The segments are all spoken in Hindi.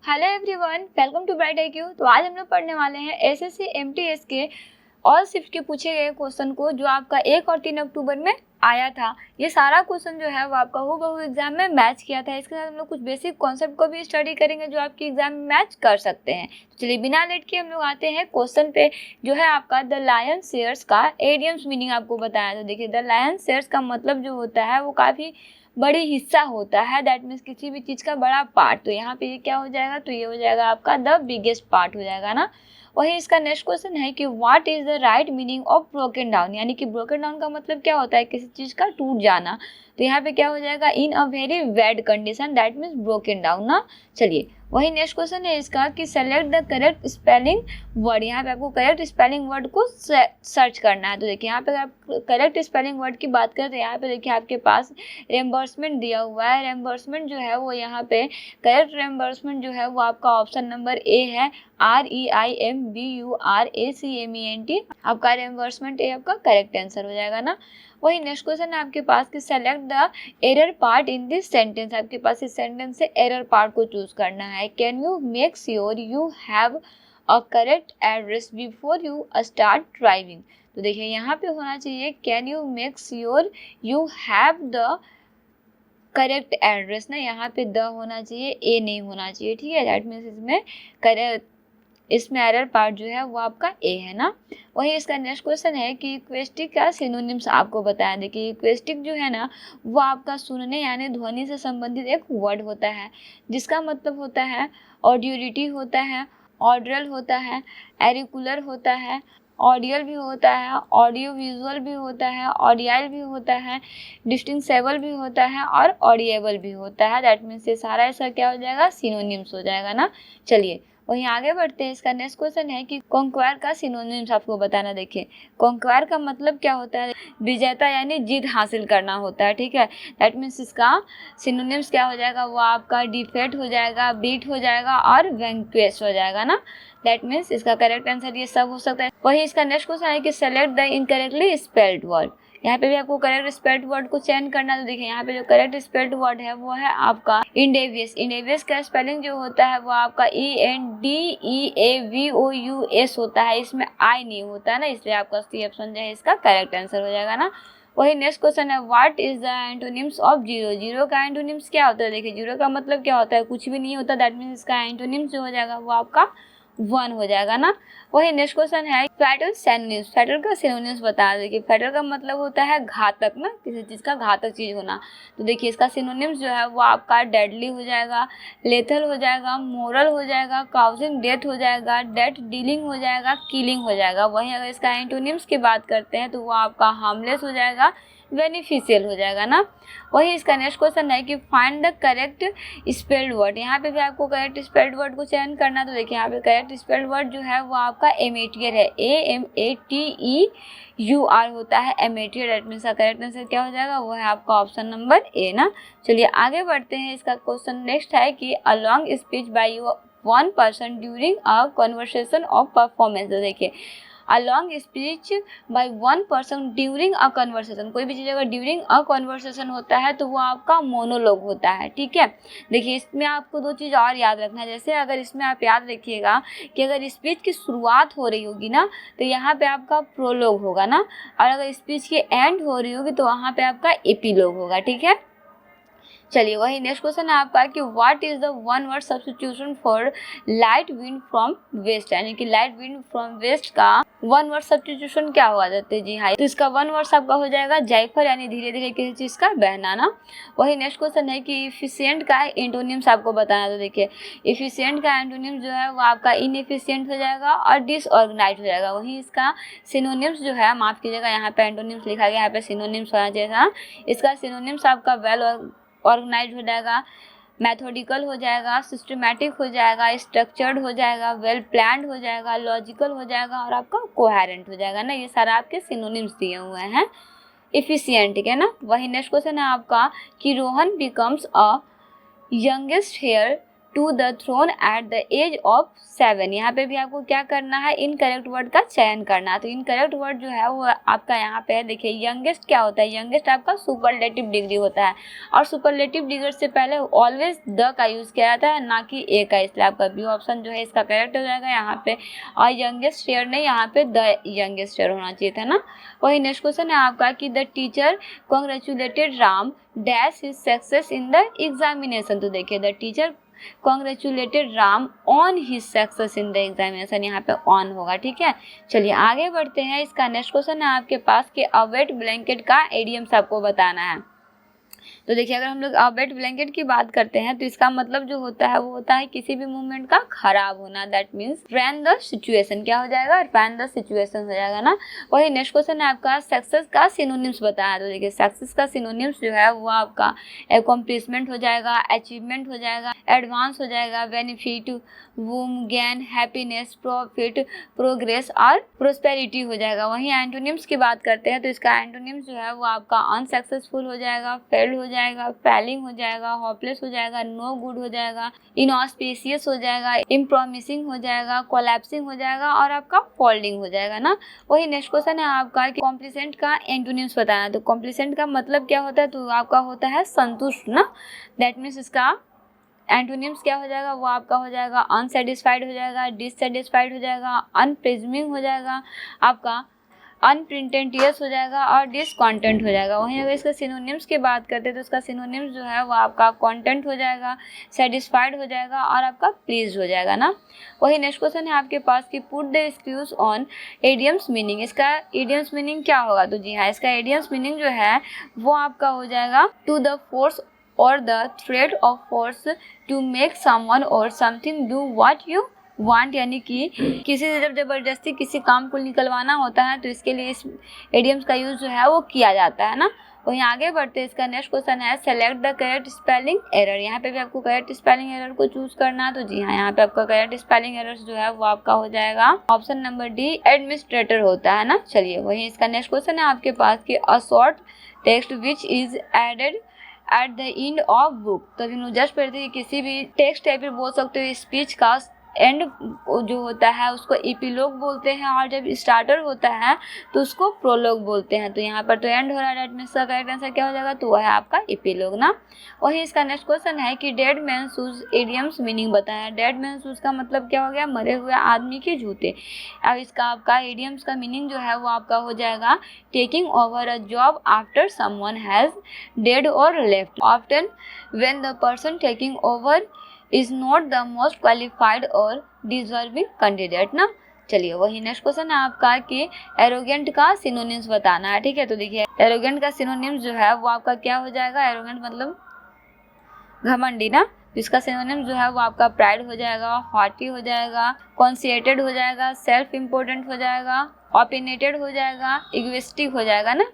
Hello everyone, welcome to bright IQ। तो आज हम लोग पढ़ने वाले हैं एसएससी एमटीएस के ऑल शिफ्ट के पूछे गए क्वेश्चन को, जो आपका 1 और 3 अक्टूबर में आया था। ये सारा क्वेश्चन जो है वो आपका हूबहू एग्जाम में मैच किया था। इसके साथ हम लोग कुछ बेसिक कॉन्सेप्ट को भी स्टडी करेंगे जो आपकी एग्जाम में मैच कर सकते हैं। तो चलिए बिना लेट के हम लोग आते हैं क्वेश्चन पे, जो है आपका द लायन शेयर्स का एडियम्स मीनिंग आपको बताया। तो देखिए, द लायन शेयर्स का मतलब जो होता है वो काफ़ी बड़ी हिस्सा होता है, दैट मीन्स किसी भी चीज़ का बड़ा पार्ट। तो यहाँ पे ये क्या हो जाएगा, तो ये हो जाएगा आपका द बिगेस्ट पार्ट हो जाएगा ना। वही इसका नेक्स्ट क्वेश्चन है कि what is the right meaning of broken down, यानी कि ब्रोकन डाउन का मतलब क्या होता है, किसी चीज़ का टूट जाना। तो यहाँ पे क्या हो जाएगा, in a very bad condition, that means broken down ना। चलिए वही नेक्स्ट क्वेश्चन है इसका कि select the correct spelling word. यहाँ पे आपको करेक्ट स्पेलिंग वर्ड को सर्च करना है। तो देखिए यहाँ पे आप करेक्ट स्पेलिंग वर्ड की बात करें तो यहाँ पे देखिए आपके पास रेम्बर्समेंट दिया हुआ है। रेम्बर्समेंट जो है वो यहाँ पे करेक्ट रेम्बर्समेंट जो है वो आपका ऑप्शन नंबर ए है, REIMBURACMENT। आपका रेम्बर्समेंट ए आपका करेक्ट आंसर हो जाएगा ना। वही नेक्स्ट क्वेश्चन है आपके पास कि select the error part in this sentence. आपके पास इस सेंटेंस से एरर पार्ट को चूज करना है। Can you make sure you have a correct address before you start driving. तो देखिए यहाँ पे होना चाहिए can you make sure you have the correct address ना, यहाँ पे द होना चाहिए, ए नहीं होना चाहिए, ठीक है। दैट मीन्स इसमें एरर पार्ट जो है वो आपका ए है ना। वही इसका नेक्स्ट क्वेश्चन है कि इक्वेस्टिक का सिनोनिम्स आपको बताया। देखिए इक्वेस्टिक जो है ना वो आपका सुनने यानी ध्वनि से संबंधित एक वर्ड होता है, जिसका मतलब होता है ऑडियोलिटी होता है, ऑडरल होता है, एरिकुलर होता है, ऑडियल भी होता है, ऑडियो विजुअल भी होता है, ऑडियल भी होता है, डिस्टिंग्विशेबल भी होता है और ऑडिएबल भी होता है। दैट मीन्स ये सारा ऐसा क्या हो जाएगा, सिनोनिम्स हो जाएगा ना। चलिए वहीं आगे बढ़ते हैं। इसका नेक्स्ट क्वेश्चन है कि कॉन्क्वायर का सिनोनिम्स आपको बताना। देखिए कॉन्क्वायर का मतलब क्या होता है, विजेता यानी जीत हासिल करना होता है, ठीक है। दैट मीन्स इसका सिनोनिम्स क्या हो जाएगा, वो आपका डिफेट हो जाएगा, बीट हो जाएगा और वैंक्वेश हो जाएगा ना। दैट मीन्स इसका करेक्ट आंसर ये सब हो सकता है। वही इसका नेक्स्ट क्वेश्चन है कि select the incorrectly spelled word. यहाँ पे भी आपको करेक्ट स्पेल्ड वर्ड को चयन करना है। तो देखिए यहाँ पे जो करेक्ट स्पेल्ड वर्ड है वो है आपका इंडेवियस। इंडेवियस का स्पेलिंग जो होता है वो आपका ENDEAVOUS होता है, इसमें आई नहीं होता है ना, इसलिए आपका सी ऑप्शन जो है इसका करेक्ट आंसर हो जाएगा ना। वही नेक्स्ट क्वेश्चन है what is the antonyms of zero. Zero का एंटोनिम्स क्या होता है। देखिए जीरो का मतलब क्या होता है, कुछ भी नहीं होता। दैट मीन्स इसका एंटोनिम्स जो हो जाएगा वो आपका 1 हो जाएगा ना। वही नेक्स्ट क्वेश्चन है फैटल सिनोनिम्स। फैटल का सिनोनिम्स बता देखिए, फैटल का मतलब होता है घातक ना, किसी चीज़ का घातक चीज़ होना। तो देखिए इसका सिनोनिम्स जो है वो आपका डेडली हो जाएगा, लेथल हो जाएगा, मोरल हो जाएगा, काउजिंग डेथ हो जाएगा, डेथ डीलिंग हो जाएगा, किलिंग हो जाएगा। वहीं अगर इसका एंटोनिम्स की बात करते हैं तो वो आपका हार्मलेस हो जाएगा, बेनिफिशियल हो जाएगा ना। वही इसका नेक्स्ट क्वेश्चन है कि find the correct spelled word. यहाँ पे भी आपको करेक्ट स्पेल्ड वर्ड को चयन करना। तो देखिए यहाँ पे करेक्ट स्पेल्ड वर्ड जो है वो आपका एमेटियर है, AMATEUR होता है, एमेटियर। दैट मीन्स का करेक्ट आंसर क्या हो जाएगा, वो है आपका ऑप्शन नंबर ए ना। चलिए आगे बढ़ते हैं। इसका क्वेश्चन नेक्स्ट है कि a long speech by one person during a conversation of performance. देखिए a long speech by one person during a conversation, कोई भी चीज़ अगर ड्यूरिंग अ कन्वर्सेशन होता है तो वो आपका मोनोलॉग होता है, ठीक है। देखिए इसमें आपको 2 चीज़ और याद रखना है। जैसे अगर इसमें आप याद रखिएगा कि अगर स्पीच की शुरुआत हो रही होगी ना तो यहाँ पे आपका प्रोलॉग होगा ना, और अगर स्पीच की एंड हो रही होगी तो वहाँ पे आपका एपिलॉग होगा, ठीक है। चलिए वही नेक्स्ट क्वेश्चन है आपका कि what is the one word substitution for light wind from west, यानी कि लाइट विंड फ्रॉम वेस्ट का वन वर्ड सब्स्टिट्यूशन क्या हुआ जाते जी हाँ। तो इसका वन वर्ड आपका हो जाएगा जाइफर, यानी धीरे धीरे किसी चीज़ का बहना ना। वही नेक्स्ट क्वेश्चन है कि इफिशिएंट का एंटोनिम्स आपको बताना। तो देखिए इफिशिएंट का एंटोनिम्स जो है वो आपका इनएफिशिएंट हो जाएगा और डिसऑर्गेनाइज्ड हो जाएगा। वहीं इसका सिनोनिम्स जो है, माफ कीजिएगा यहाँ पे एंटोनिम्स लिखा गया, यहाँ पे सिनोनिम्स होना चाहिए था। इसका सिनोनिम्स आपका वेल ऑर्गेनाइज हो जाएगा, मैथोडिकल हो जाएगा, सिस्टमैटिक हो जाएगा, स्ट्रक्चर्ड हो जाएगा, वेल प्लान्ड हो जाएगा, लॉजिकल हो जाएगा और आपका कोहेरेंट हो जाएगा ना। ये सारा आपके सिनोनिम्स दिए हुए हैं इफिशिएंट, ठीक है ना। वही नेक्स्ट क्वेश्चन है आपका कि Rohan becomes a youngest heir to the throne at the age of 7। यहाँ पे भी आपको क्या करना है, इनकरेक्ट वर्ड का चयन करना है। तो इनकरेक्ट वर्ड जो है वो आपका यहाँ पे है, देखिए यंगेस्ट क्या होता है, यंगेस्ट आपका सुपरलेटिव डिग्री होता है और सुपरलेटिव डिग्री से पहले ऑलवेज द का यूज़ किया जाता है, ना कि ए का, इसलिए आपका बी ऑप्शन जो है इसका करेक्ट हो जाएगा यहाँ पे। और यंगेस्ट शेयर नहीं, यहाँ पे द यंगेस्ट शेयर होना चाहिए था ना। वही नेक्स्ट क्वेश्चन है आपका कि the teacher congratulated Ram dash his success in the examination. तो देखिए the teacher congratulated Ram on his success in the examination, यहाँ पे ऑन होगा, ठीक है। चलिए आगे बढ़ते हैं। इसका नेक्स्ट क्वेश्चन है आपके पास कि अ वेट ब्लैंकेट का इडियम्स आपको बताना है। तो देखिए अगर हम लोग वेट ब्लैंकेट की बात करते हैं तो इसका मतलब जो होता है वो होता है किसी भी मूवमेंट का खराब होना, that means rain the situation. क्या हो जाएगा, रैन द सिचुएशन हो जाएगा ना। वही नेक्स्ट क्वेश्चन है आपका सक्सेस का सिनोनिम्स बताया। तो देखिए सक्सेस का सिनोनिम्स जो है वो आपका अकॉम्प्लिशमेंट हो जाएगा, अचीवमेंट हो जाएगा, एडवांस हो जाएगा, benefit, boom, gain, happiness, profit, progress और प्रोस्पेरिटी हो जाएगा। वहीं एंटोनिम्स की बात करते हैं तो इसका एंटोनिम्स जो है वो आपका अनसक्सेसफुल हो जाएगा, फेल्ड हो जाएगा, फेलिंग हो जाएगा, होपलेस हो जाएगा, नो गुड हो जाएगा, इनऑस्पिशियस हो जाएगा, इम्प्रोमिसिंग हो जाएगा, कोलैप्सिंग हो जाएगा और आपका फोल्डिंग हो जाएगा ना। वही नेक्स्ट क्वेश्चन है आपका कि कॉम्प्लिसेंट का एंटोनिम्स बताना। तो कॉम्प्लिसेंट का मतलब क्या होता है, तो आपका होता है संतुष्ट ना, दैट मीन्स इसका एंटोनिम्स क्या हो जाएगा, वो आपका हो जाएगा अनसेटिस्फाइड हो जाएगा, डिससेटिस्फाइड हो जाएगा, अनप्रिज्मिंग हो जाएगा, आपका अनप्रिटेंटियस हो जाएगा और डिसकॉन्टेंट हो जाएगा। वहीं अगर इसका सिनोनिम्स की बात करते हैं तो इसका सिनोनिम्स जो है वो आपका कॉन्टेंट हो जाएगा, सेटिस्फाइड हो जाएगा और आपका प्लीज हो जाएगा ना। वही नेक्स्ट क्वेश्चन है आपके पास कि put the squeeze on idioms meaning. इसका एडियम्स मीनिंग क्या होगा, तो जी हाँ इसका एडियम्स मीनिंग जो है वो आपका हो जाएगा टू द फोर्स और the threat of force to make someone और something do what you want, यानी कि किसी से जब जबरदस्ती किसी काम को निकलवाना होता है तो इसके लिए इस एडियम्स का यूज़ जो है वो किया जाता है ना। वहीं आगे बढ़ते हैं। इसका नेक्स्ट क्वेश्चन है select the correct spelling error. यहाँ पे भी आपको करेक्ट स्पेलिंग एरर को चूज करना है। तो जी हाँ यहाँ पे आपका करेक्ट स्पेलिंग एरर जो है वो आपका हो जाएगा ऑप्शन नंबर डी, एडमिनिस्ट्रेटर होता है ना। चलिए वहीं इसका नेक्स्ट क्वेश्चन है आपके पास कि a short text which is added at the end of book. तो हम लोग जस्ट पढ़ते हैं किसी भी टेक्स्ट या फिर बोल सकते हो स्पीच का एंड जो होता है उसको एपिलॉग बोलते हैं और जब स्टार्टर होता है तो उसको प्रोलॉग बोलते हैं। तो यहाँ पर तो एंड हो रहा है, डेट मीन्स का करेक्ट आंसर क्या हो जाएगा, तो वह है आपका एपिलॉग ना। वही इसका नेक्स्ट क्वेश्चन है कि dead man shoes idioms meaning बताया। डेड मैन शूज का मतलब क्या हो गया, मरे हुए आदमी के जूते। अब इसका आपका एडियम्स का मीनिंग जो है वो आपका हो जाएगा taking over a job after someone has dead और left. Often when the person taking over is not the most qualified और deserving candidate ना। चलिए वही नेक्स्ट क्वेश्चन है आपका कि एरोगेंट का सिनोनिम्स बताना है, ठीक है। तो देखिए एरोगेंट का सिनोनिम्स जो है वो आपका क्या हो जाएगा, एरोगेंट मतलब घमंडी ना। तो इसका सिनोनिम्स जो है वो आपका प्राइड हो जाएगा, हॉटी हो जाएगा, कॉन्सिएटेड हो जाएगा, सेल्फ इम्पोर्टेंट हो जाएगा, ओपिनेटेड हो जाएगा, इगोइस्टिक हो जाएगा ना।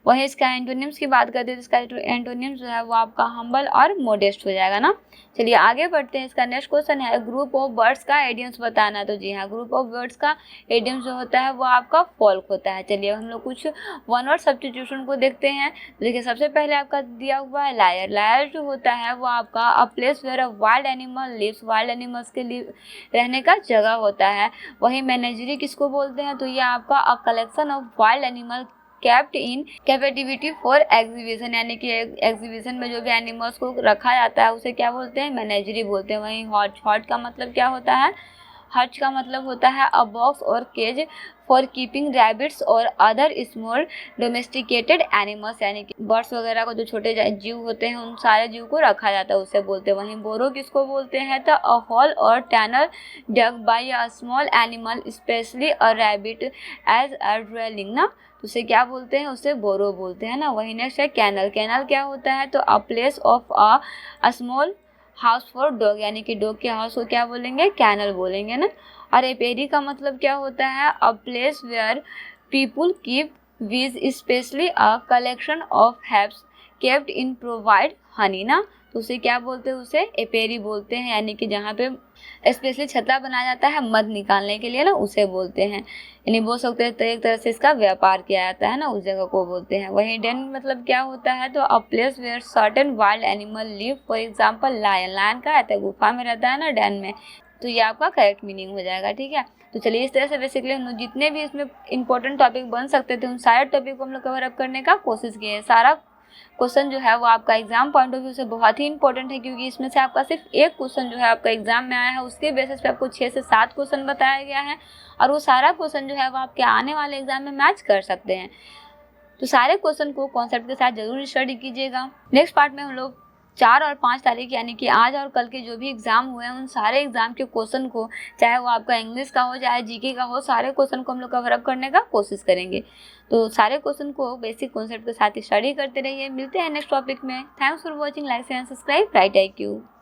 वही इसका एंटोनिम्स की बात करते हैं तो इसका एंटोनिम्स जो है वो आपका हम्बल और मोडेस्ट हो जाएगा ना। चलिए आगे बढ़ते हैं। इसका नेक्स्ट क्वेश्चन है ग्रुप ऑफ बर्ड्स का एडियम्स बताना। तो जी हाँ ग्रुप ऑफ बर्ड्स का एडियम्स जो होता है वो आपका फॉल्क होता है। चलिए हम लोग कुछ वन वर्ड सब्स्टिट्यूशन को देखते हैं। देखिए सबसे पहले आपका दिया हुआ है लायर। लायर जो होता है वो आपका a place where a wild animal lives, wild animals के लिए रहने का जगह होता है। वही मेनेजरी किसको बोलते हैं, तो ये आपका a collection of wild animal kept in captivity for exhibition, यानी कि एग्जीबिशन में जो भी एनिमल्स को रखा जाता है उसे क्या बोलते हैं, मेनेजरी बोलते हैं। वहीं हॉट, हॉट का मतलब क्या होता है, हच का मतलब होता है अ बॉक्स और केज फॉर कीपिंग रैबिट्स और अदर स्मॉल डोमेस्टिकेटेड एनिमल्स, यानी कि बर्ड्स वगैरह को जो छोटे जीव होते हैं उन सारे जीव को रखा जाता है उसे बोलते हैं। वहीं बोरो किसको बोलते हैं, तो अ हॉल और tunnel dug by a small animal specially a rabbit as a dwelling ना, तो उसे क्या बोलते हैं, उसे बोरो बोलते हैं ना। वही नेक्स्ट है कैनल। कैनल क्या होता है, तो a place of a small house for dog, यानी कि डॉग के हाउस को क्या बोलेंगे, कैनल बोलेंगे ना। और एपेरी का मतलब क्या होता है, a place where people keep bees especially a collection of hives kept in provide honey ना। तो उसे क्या बोलते हैं, उसे एपेरी बोलते हैं, यानी कि जहाँ पे स्पेशली छतरा बनाया जाता है मध निकालने के लिए ना, उसे बोलते हैं। यानी बोल सकते हैं तो एक तरह से इसका व्यापार किया जाता है ना, उस जगह को बोलते हैं। वहीं डेन मतलब क्या होता है, तो a place where certain wild animal live, for example lion. Lion का रहता है, गुफा में रहता है ना डेन में, तो ये आपका करेक्ट मीनिंग हो जाएगा, ठीक है। तो चलिए इस तरह से बेसिकली हम लोग जितने भी इसमें इंपॉर्टेंट टॉपिक बन सकते थे उन सारे टॉपिक को हम लोग कवर अप करने का कोशिश किए हैं। सारा क्वेश्चन जो है वो आपका एग्जाम पॉइंट ऑफ व्यू से बहुत ही इंपॉर्टेंट है, क्योंकि इसमें से आपका सिर्फ एक क्वेश्चन जो है आपका एग्जाम में आया है, उसके बेसिस पे आपको 6 से 7 क्वेश्चन बताया गया है, और वो सारा क्वेश्चन जो है वो आपके आने वाले एग्जाम में मैच कर सकते हैं। तो सारे क्वेश्चन को कॉन्सेप्ट के साथ जरूर स्टडी कीजिएगा। नेक्स्ट पार्ट में हम लोग 4 और 5 तारीख यानी कि आज और कल के जो भी एग्जाम हुए हैं उन सारे एग्जाम के क्वेश्चन को, चाहे वो आपका इंग्लिश का हो चाहे जीके का हो, सारे क्वेश्चन को हम लोग कवर अप करने का कोशिश करेंगे। तो सारे क्वेश्चन को बेसिक कॉन्सेप्ट के साथ स्टडी करते रहिए। मिलते हैं नेक्स्ट टॉपिक में। Thanks for watching, like and subscribe, right IQ।